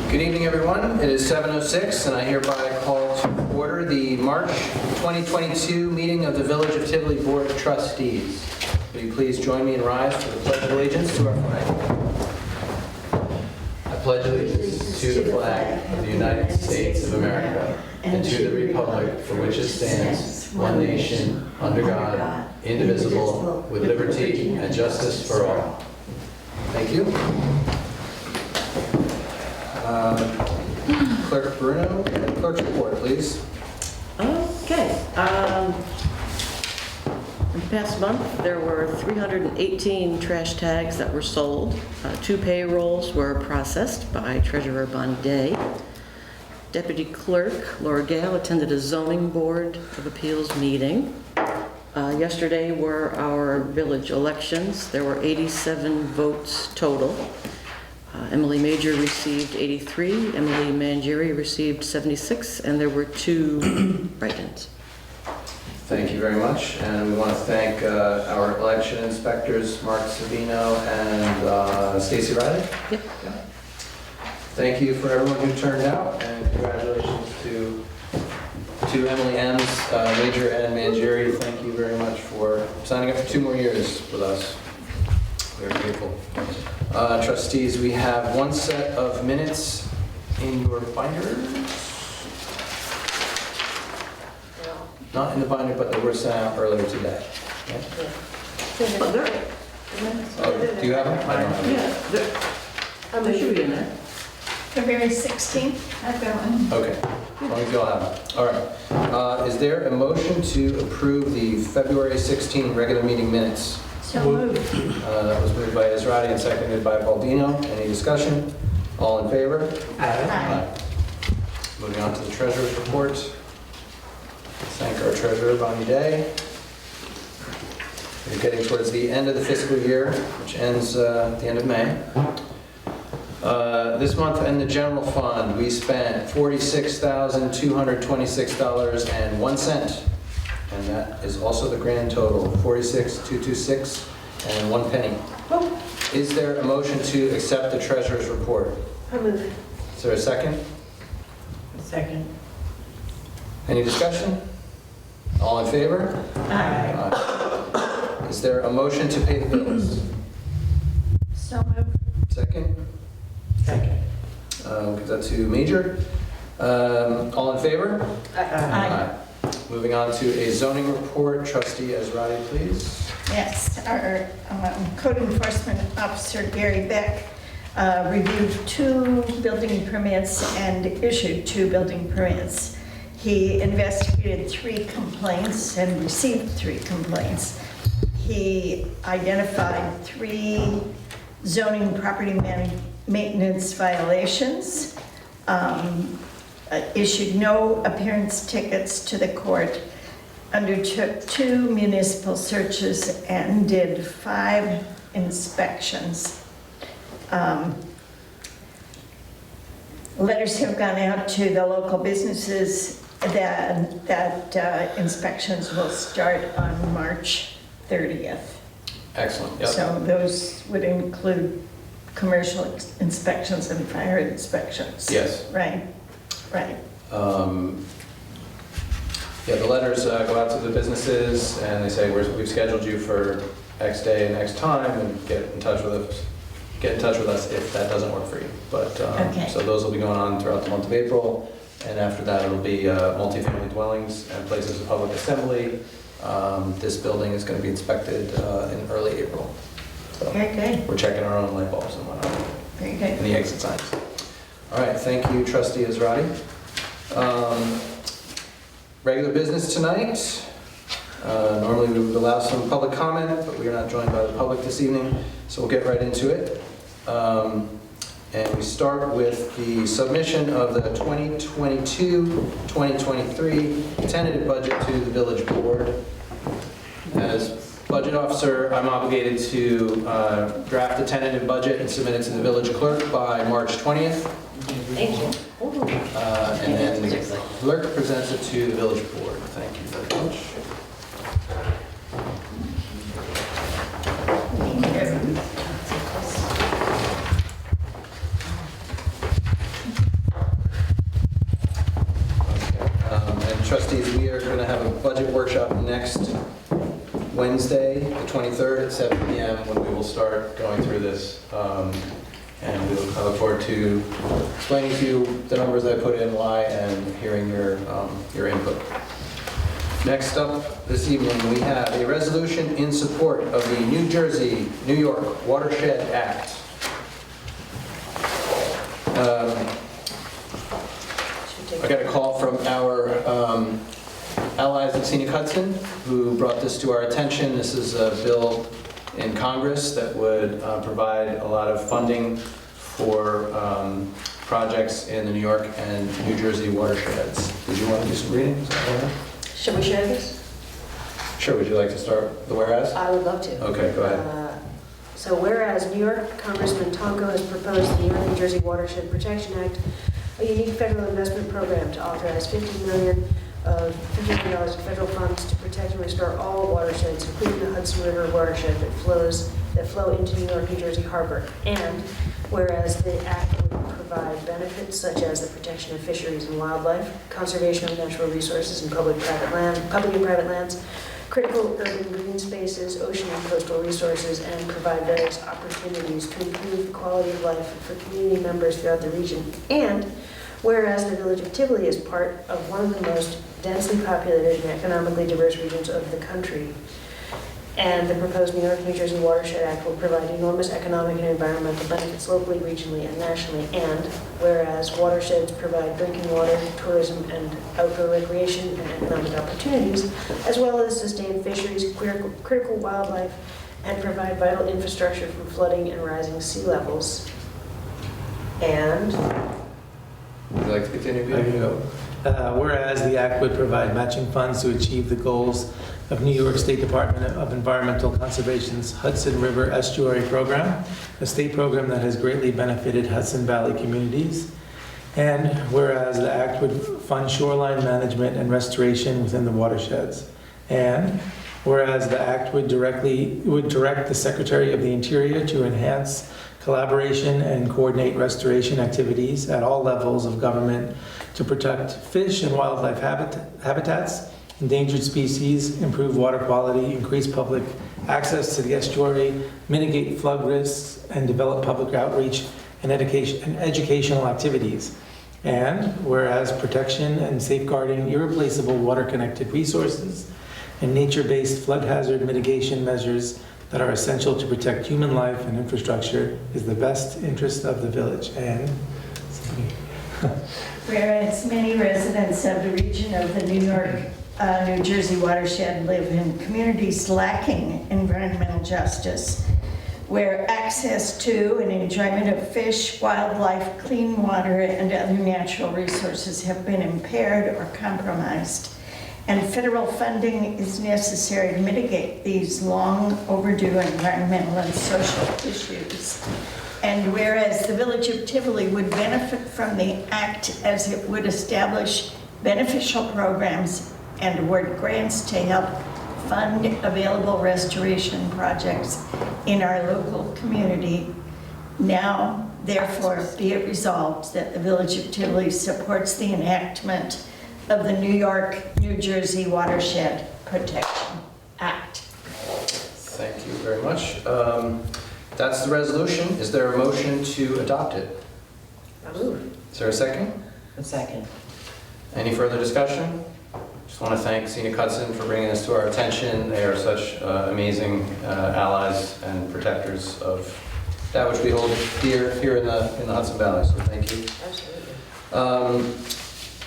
Good evening, everyone. It is 7:06, and I hereby call to order the March 2022 meeting of the Village of Tivoli Board of Trustees. Will you please join me and rise for the Pledge of Allegiance to our flag? I pledge allegiance to the flag of the United States of America and to the republic for which it stands, one nation, under God, indivisible, with liberty and justice for all. Thank you. Clerk Bruno, Clerk's report, please. Okay. In the past month, there were 318 trash tags that were sold. 2 payrolls were processed by Treasurer Bonnie Day. Deputy Clerk Laura Gale attended a zoning board of appeals meeting. Yesterday were our village elections. There were 87 votes total. Emily Major received 83, Emily Mangieri received 76, and there were 2 write-ins. Thank you very much, and we want to thank our election inspectors, Mark Savino and Stacy Riley. Yep. Yeah. Thank you for everyone who turned out, and congratulations to Emily M's, Major and Mangieri. Thank you very much for signing up for 2 more years with us. We're grateful. Trustees, we have 1 set of minutes in your binders. Not in the binder, but they were sent out earlier today. Yeah? Oh, there. Oh, do you have them? I don't have them. Yeah, they should be in there. February 16th, I've got one. Okay, as long as you all have them. All right. Is there a motion to approve the February 16 regular meeting minutes? So moved. That was moved by Israedi and seconded by Baldino. Any discussion? All in favor? Aye. Moving on to the treasurer's report. Thank our treasurer, Bonnie Day. We're getting towards the end of the fiscal year, which ends at the end of May. This month in the general fund, we spent $46,226.01. And that is also the grand total, $46,226 and 1 penny. Oh, Is there a motion to accept the treasurer's report? I move. Is there a second? Second. Any discussion? All in favor? Aye. Aye. Is there a motion to pay the bills? So moved. Second? Second. Give that to Major. All in favor? Aye. Moving on to a zoning report. Trustee Ezrati, please. Yes, our code enforcement officer, Gary Beck, reviewed 2 building permits and issued 2 building permits. He investigated 3 complaints and received 3 complaints. He identified 3 zoning property maintenance violations, issued no appearance tickets to the court, undertook 2 municipal searches, and did 5 inspections. Letters have gone out to the local businesses that inspections will start on March 30th. Excellent. Yep. So those would include commercial inspections and fire inspections. Yes. Right. Right. Yeah, the letters go out to the businesses and they say, we've scheduled you for X day and X time, and get in touch with us if that doesn't work for you. But Okay. So those will be going on throughout the month of April, and after that it'll be multifamily dwellings and places of public assembly. This building is going to be inspected in early April. So Very good. we're checking our own light bulbs and whatnot, Very and good. the exit signs. All right, thank you, Trustee Ezrati. Regular business tonight. Normally we would allow some public comment, but we are not joined by the public this evening, so we'll get right into it. And we start with the submission of the 2022-2023 tentative budget to the village board. As budget officer, I'm obligated to draft the tentative budget and submit it to the village clerk by March 20th. Thank you. And then the clerk presents it to the village board. Thank you very much. Thank you. next Wednesday, the 23rd at 7 p.m. when we will start going through this. And I look forward to explaining to you the numbers I put in, why, and hearing your input. Next up this evening, we have a resolution in support of the New Jersey, New York Watershed Act. I got a call from our allies at Scenic Hudson, who brought this to our attention. This is a bill in Congress that would provide a lot of funding for projects in the New York and New Jersey watersheds. Did you want to do some reading? Is that all right? Should we share this? Sure. Would you like to start the whereas? I would love to. Okay, go ahead. So whereas New York Congressman Tonko has proposed the New York New Jersey Watershed Protection Act, a unique federal investment program to authorize $50 million of federal funds to protect and restore all watersheds, including the Hudson River watershed that flow into New York, New Jersey harbor. And whereas the act would provide benefits such as the protection of fisheries and wildlife, conservation of natural resources and public and private lands, critical urban green spaces, ocean and coastal resources, and provide various opportunities to improve the quality of life for community members throughout the region. And whereas the village of Tivoli is part of one of the most densely populated and economically diverse regions of the country, and the proposed New York, New Jersey Watershed Act will provide enormous economic and environmental benefits locally, regionally, and nationally. And whereas watersheds provide drinking water, tourism, and outdoor recreation and economic opportunities, as well as sustain fisheries, critical wildlife, and provide vital infrastructure from flooding and rising sea levels. And Would you like to continue? Whereas the act would provide matching funds to achieve the goals of New York State Department of Environmental Conservation's Hudson River Estuary Program, a state program that has greatly benefited Hudson Valley communities. And whereas the act would fund shoreline management and restoration within the watersheds. And whereas the act would direct the Secretary of the Interior to enhance collaboration and coordinate restoration activities at all levels of government to protect fish and wildlife habitats, endangered species, improve water quality, increase public access to the estuary, mitigate flood risks, and develop public outreach and educational activities. And whereas protection and safeguarding irreplaceable water-connected resources and nature-based flood hazard mitigation measures that are essential to protect human life and infrastructure is the best interest of the village. And Whereas many residents of the region of the New York, New Jersey watershed live in communities lacking environmental justice, where access to and enjoyment of fish, wildlife, clean water, and other natural resources have been impaired or compromised, and federal funding is necessary to mitigate these long overdue environmental and social issues. And whereas the village of Tivoli would benefit from the act as it would establish beneficial programs and award grants to help fund available restoration projects in our local community, now therefore be it resolved that the village of Tivoli supports the enactment of the New York, New Jersey Watershed Protection Act. Thank you very much. That's the resolution. Is there a motion to adopt it? I move. Is there a second? A second. Any further discussion? Just want to thank Scenic Hudson for bringing this to our attention. They are such amazing allies and protectors of that which we hold dear here in the Hudson Valley. So thank you. Absolutely.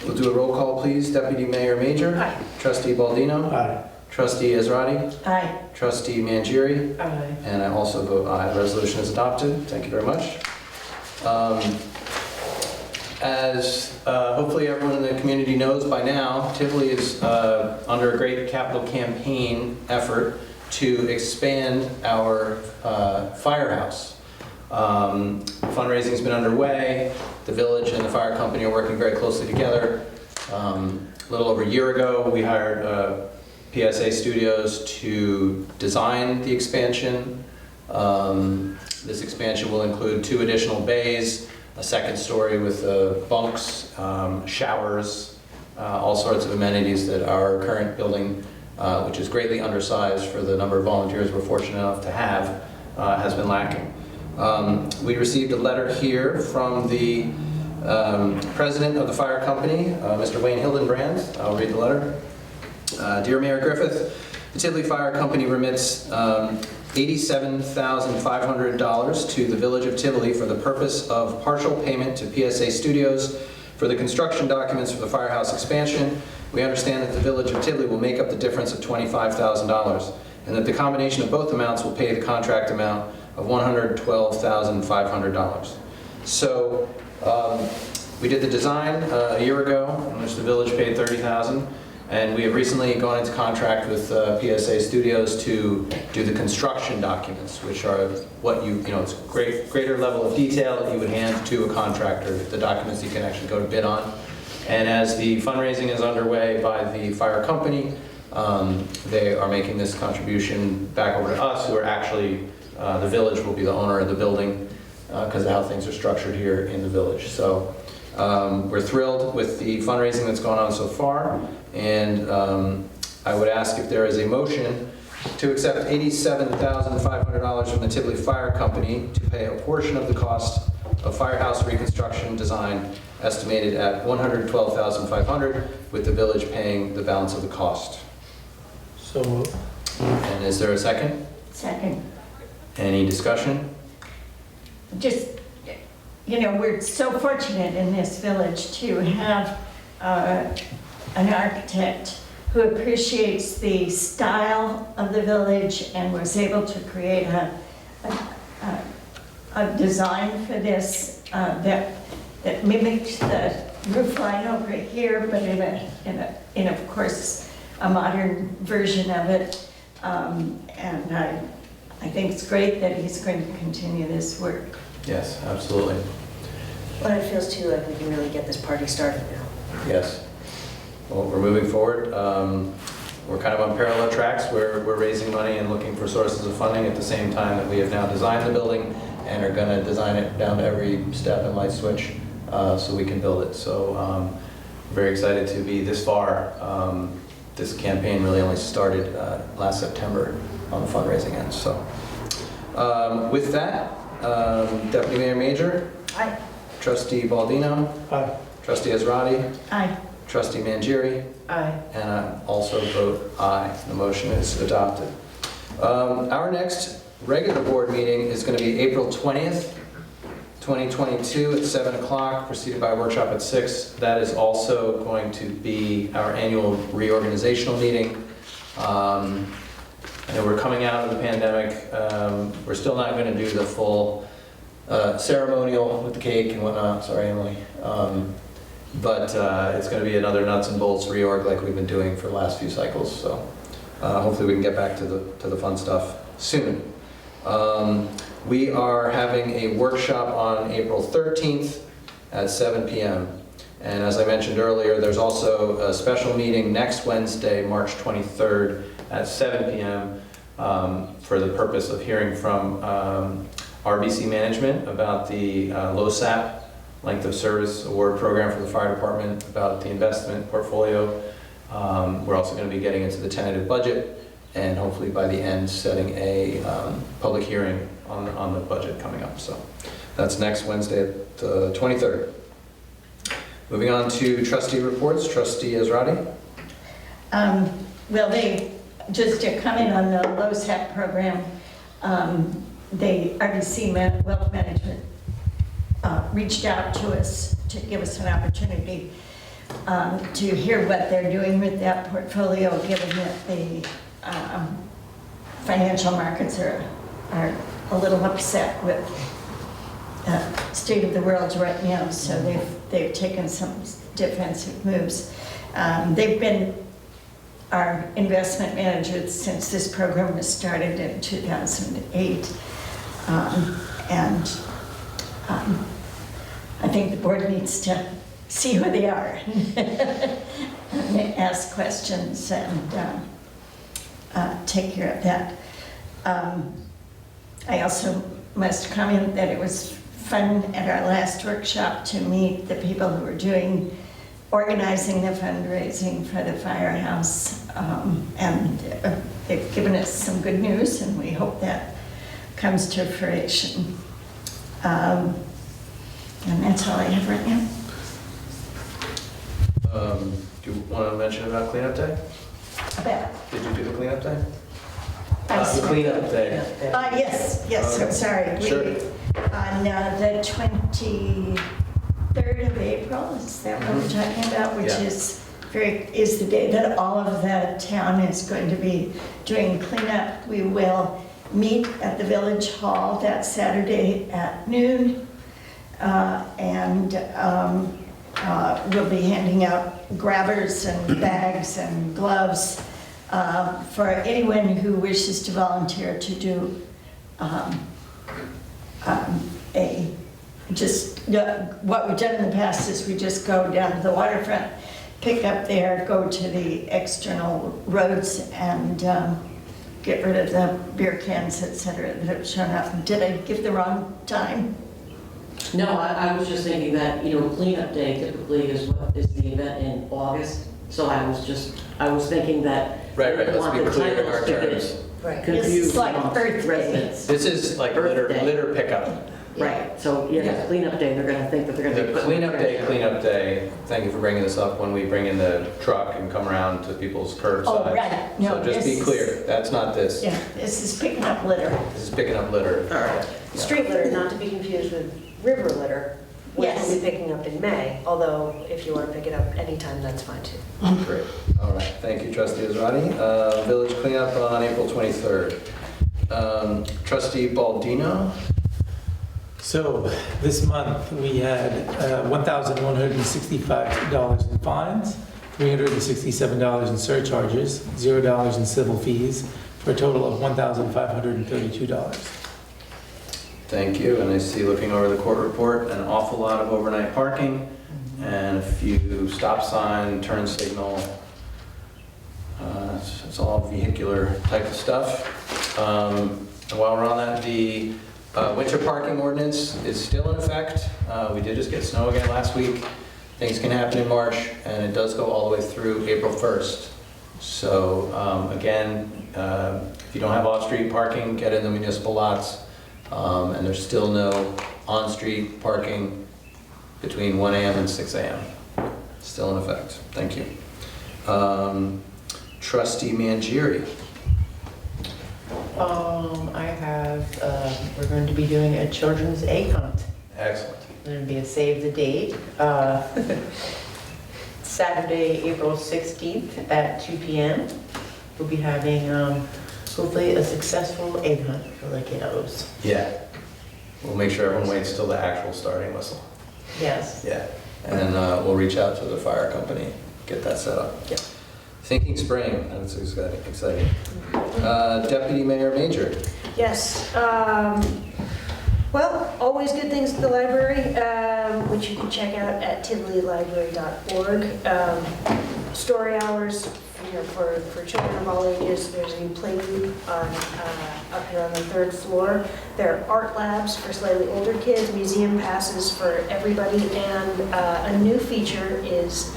We'll do a roll call, please. Deputy Mayor Major. Aye. Trustee Baldino. Aye. Trustee Ezrati. Aye. Trustee Mangieri. Aye. And I also vote aye. The resolution is adopted. Thank you very much. As hopefully everyone in the community knows by now, Tivoli is under a great capital campaign effort to expand our firehouse. Fundraising's been underway. The village and the fire company are working very closely together. A little over a year ago, we hired PSA Studios to design the expansion. This expansion will include 2 additional bays, a second story with bunks, showers, all sorts of amenities that our current building which is greatly undersized for the number of volunteers we're fortunate enough to have, has been lacking. We received a letter here from the president of the fire company, Mr. Wayne Hildenbrand. I'll read the letter. Dear Mayor Griffith, the Tivoli Fire Company remits $87,500 to the Village of Tivoli for the purpose of partial payment to PSA Studios for the construction documents for the firehouse expansion. We understand that the Village of Tivoli will make up the difference of $25,000, and that the combination of both amounts will pay the contract amount of $112,500. So we did the design a year ago, in which the village paid $30,000, and we have recently gone into contract with PSA Studios to do the construction documents, which are what it's greater level of detail that you would hand to a contractor, the documents you can actually go to bid on. And as the fundraising is underway by the fire company, they are making this contribution back over to us, who are actually, the village will be the owner of the building because of how things are structured here in the village. So we're thrilled with the fundraising that's gone on so far, and I would ask if there is a motion to accept $87,500 from the Tivoli Fire Company to pay a portion of the cost of firehouse reconstruction design, estimated at $112,500, with the village paying the balance of the cost. So moved. And is there a second? Second. Any discussion? Just, we're so fortunate in this village to have an architect who appreciates the style of the village and was able to create a design for this that mimics the roof line over here, but in of course a modern version of it. And I think it's great that he's going to continue this work. Yes, absolutely. Well, it feels too like we can really get this party started now. Yes. Well, we're moving forward. We're kind of on parallel tracks. We're raising money and looking for sources of funding at the same time that we have now designed the building and are going to design it down to every step and light switch so we can build it. So very excited to be this far. This campaign really only started last September on the fundraising end. So with that, Deputy Mayor Major. Aye. Trustee Baldino. Aye. Trustee Ezrati. Aye. Trustee Mangieri. Aye. And I also vote aye. The motion is adopted. Our next regular board meeting is going to be April 20th, 2022 at 7 o'clock, preceded by a workshop at 6. That is also going to be our annual reorganizational meeting. I know we're coming out of the pandemic. We're still not going to do the full ceremonial with the cake and whatnot. Sorry, Emily. But it's going to be another nuts and bolts reorg like we've been doing for the last few cycles. So hopefully we can get back to the fun stuff soon. We are having a workshop on April 13th at 7 p.m. And as I mentioned earlier, there's also a special meeting next Wednesday, March 23rd at 7 p.m. For the purpose of hearing from RBC Management about the LOSAP, Length of Service Award Program for the Fire Department, about the investment portfolio. We're also going to be getting into the tentative budget, and hopefully by the end setting a public hearing on the budget coming up. So that's next Wednesday, the 23rd. Moving on to trustee reports. Trustee Ezrati. Well, they just to comment on the LOSAP program. The RBC Wealth Management reached out to us to give us an opportunity to hear what they're doing with that portfolio, given that the financial markets are a little upset with the state of the world right now. So they've taken some defensive moves. They've been our investment managers since this program was started in 2008. I think the board needs to see who they are and ask questions and take care of that. I also must comment that it was fun at our last workshop to meet the people who were doing organizing the fundraising for the firehouse. And they've given us some good news, and we hope that comes to fruition. And that's all I have right now. Do you want to mention about cleanup day? Beth? Did you do the cleanup day? I- Cleanup day. Yes, I'm Okay. sorry. Sure. On the 23rd of April, is that what we're talking about? Which Yeah. is the day that all of the town is going to be doing cleanup. We will meet at the Village Hall that Saturday at noon. And we'll be handing out grabbers and bags and gloves for anyone who wishes to volunteer to do what we've done in the past is we just go down to the waterfront, pick up there, go to the external roads and get rid of the beer cans, et cetera, that have shown up. Did I give the wrong time? No, I was just thinking that, cleanup day typically is the event in August. So I was thinking that. Right, I didn't let's want be the clear in titles our to get terms. Right. This is confused like amongst Earth Day. residents. This is like Earth Day. litter pickup. Right, so, yeah, cleanup day, they're gonna think that they're gonna be. The putting cleanup day, thank you for bringing this up, when we bring in the truck and come around to people's curbside. Oh, right. No, So just be this is- clear, that's not this. Yeah, this is picking up litter. This is picking up litter. All right. Yeah. Street litter, not to be confused with river litter, which Yes. we'll be picking up in May, although if you want to pick it up anytime, that's fine too. Great. All right, thank you, Trustee Israni. Village cleanup on April 23rd. Trustee Baldino? So this month, we had $1,165 in fines, $367 in surcharges, $0 in civil fees, for a total of $1,532. Thank you, and I see, looking over the court report, an awful lot of overnight parking and a few stop sign, turn signal. It's all vehicular type of stuff. And while we're on that, the winter parking ordinance is still in effect. We did just get snow again last week. Things can happen in March, and it does go all the way through April 1st. So again, if you don't have off-street parking, get in the municipal lots. And there's still no on-street parking between 1 a.m. and 6 a.m. Still in effect. Thank you. Trustee Mangieri. We're going to be doing a children's egg hunt. Excellent. There'll be a save the date. Saturday, April 16th at 2 p.m. We'll be having hopefully a successful egg hunt for the kiddos. Yeah. We'll make sure everyone waits till the actual starting whistle. Yes. Yeah. And we'll reach out to the fire company, get that set up. Yeah. Thinking Spring, that's exciting. Deputy Mayor Major. Yes, well, always good things at the library, which you can check out at tivolilibrary.org. Story hours, for children of all ages. There's a new play group up here on the 3rd floor. There are art labs for slightly older kids, museum passes for everybody, and a new feature is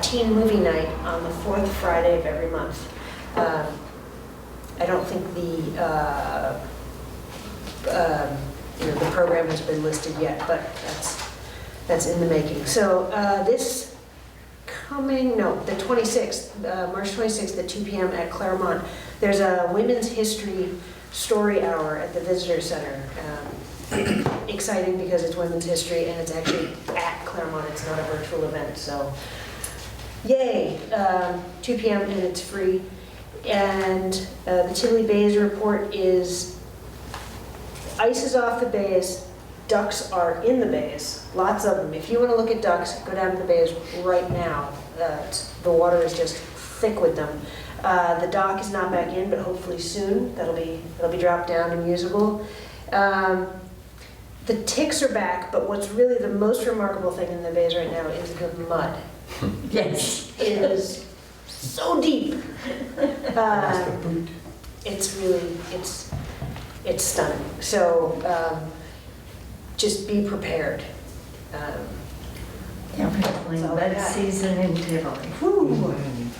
teen movie night on the 4th Friday of every month. I don't think the program has been listed yet, but that's in the making. So the 26th, March 26th at 2 p.m. at Claremont, there's a women's history story hour at the Visitor Center. Exciting because it's women's history and it's actually at Claremont. It's not a virtual event, so yay! 2 p.m. and it's free. And the Tivoli Bays report is ice is off the bays, ducks are in the bays, lots of them. If you want to look at ducks, go down to the bays right now. The water is just thick with them. The dock is not back in, but hopefully soon that'll be dropped down and usable. The ticks are back, but what's really the most remarkable thing in the bays right now is the mud. Yes. It is so deep. It's really, it's stunning. So just be prepared. Definitely, That's all I lead got. season in Tivoli. Woo!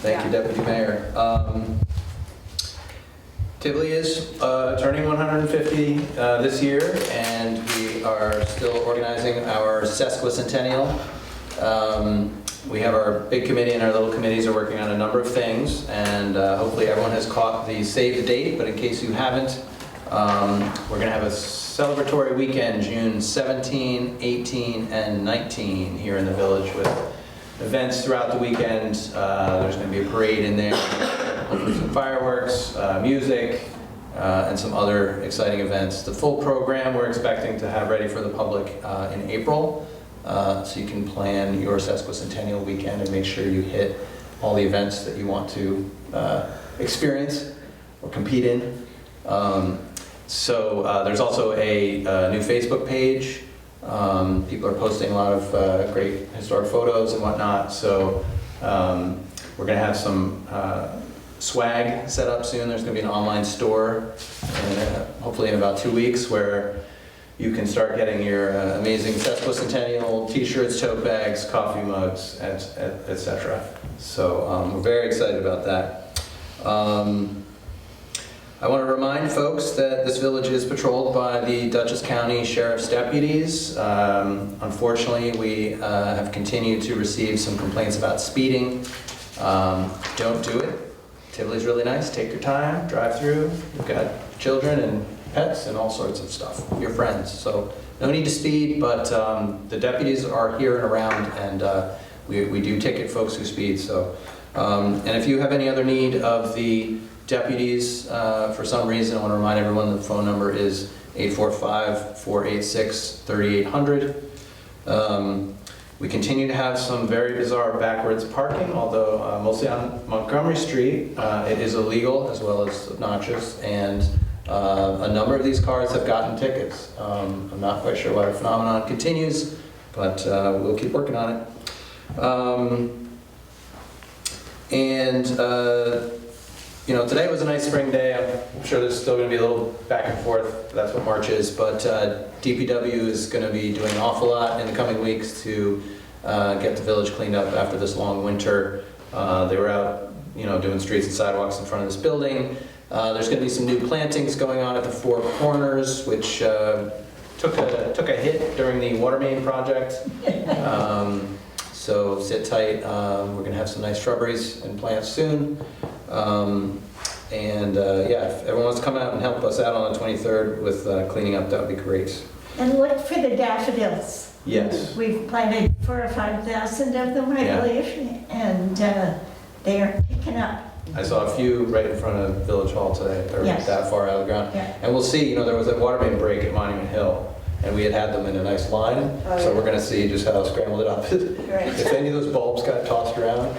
Thank you, Deputy Mayor. Tivoli is turning 150 this year, and we are still organizing our sesquicentennial. We have our big committee and our little committees are working on a number of things, and hopefully everyone has caught the save the date, but in case you haven't, we're going to have a celebratory weekend, June 17, 18, and 19 here in the village with events throughout the weekend. There's going to be a parade in there, hopefully some fireworks, music, and some other exciting events. The full program we're expecting to have ready for the public in April, so you can plan your sesquicentennial weekend and make sure you hit all the events that you want to experience or compete in. So there's also a new Facebook page. People are posting a lot of great historic photos and whatnot. So we're going to have some swag set up soon. There's going to be an online store, hopefully in about 2 weeks, where you can start getting your amazing sesquicentennial t-shirts, tote bags, coffee mugs, etc. So we're very excited about that. I want to remind folks that this village is patrolled by the Dutchess County Sheriff's deputies. Unfortunately, we have continued to receive some complaints about speeding. Don't do it. Tivoli's really nice. Take your time, drive through. We've got children and pets and all sorts of stuff, your friends. So no need to speed, but the deputies are here and around, and we do ticket folks who speed. So, and if you have any other need of the deputies, for some reason, I want to remind everyone the phone number is 845-486-3800. We continue to have some very bizarre backwards parking, although mostly on Montgomery Street. It is illegal as well as obnoxious, and a number of these cars have gotten tickets. I'm not quite sure why the phenomenon continues, but we'll keep working on it. You know, today was a nice spring day. I'm sure there's still going to be a little back and forth. That's what March is. But DPW is going to be doing an awful lot in the coming weeks to get the village cleaned up after this long winter. They were out, you know, doing streets and sidewalks in front of this building. There's going to be some new plantings going on at the four corners, which took a hit during the water main project. So sit tight. We're going to have some nice shrubberies and plants soon. Yeah, if everyone wants to come out and help us out on the 23rd with cleaning up, that would be great. And look for the daffodils. Yes. We've planted 4,000 or 5,000 of them, I believe, and they are picking up. I saw a few right in front of Village Hall today. They're Yes. that far out of the ground. Yeah. And we'll see, you know, there was a water main break at Monument Hill, and we had them in a nice line. Oh, So yeah. we're going to see just how scrambled it up. Right. If any of those bulbs got tossed around,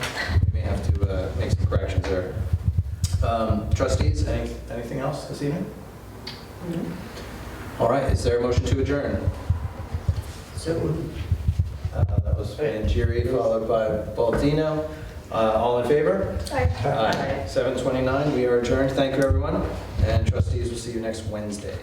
we may have to make some corrections there. Trustees, anything else this evening? All right, is there a motion to adjourn? So That was Mangieri, followed by Baldino. All in favor? Aye. 7:29, we are adjourned. Thank you, everyone. And trustees, we'll see you next Wednesday.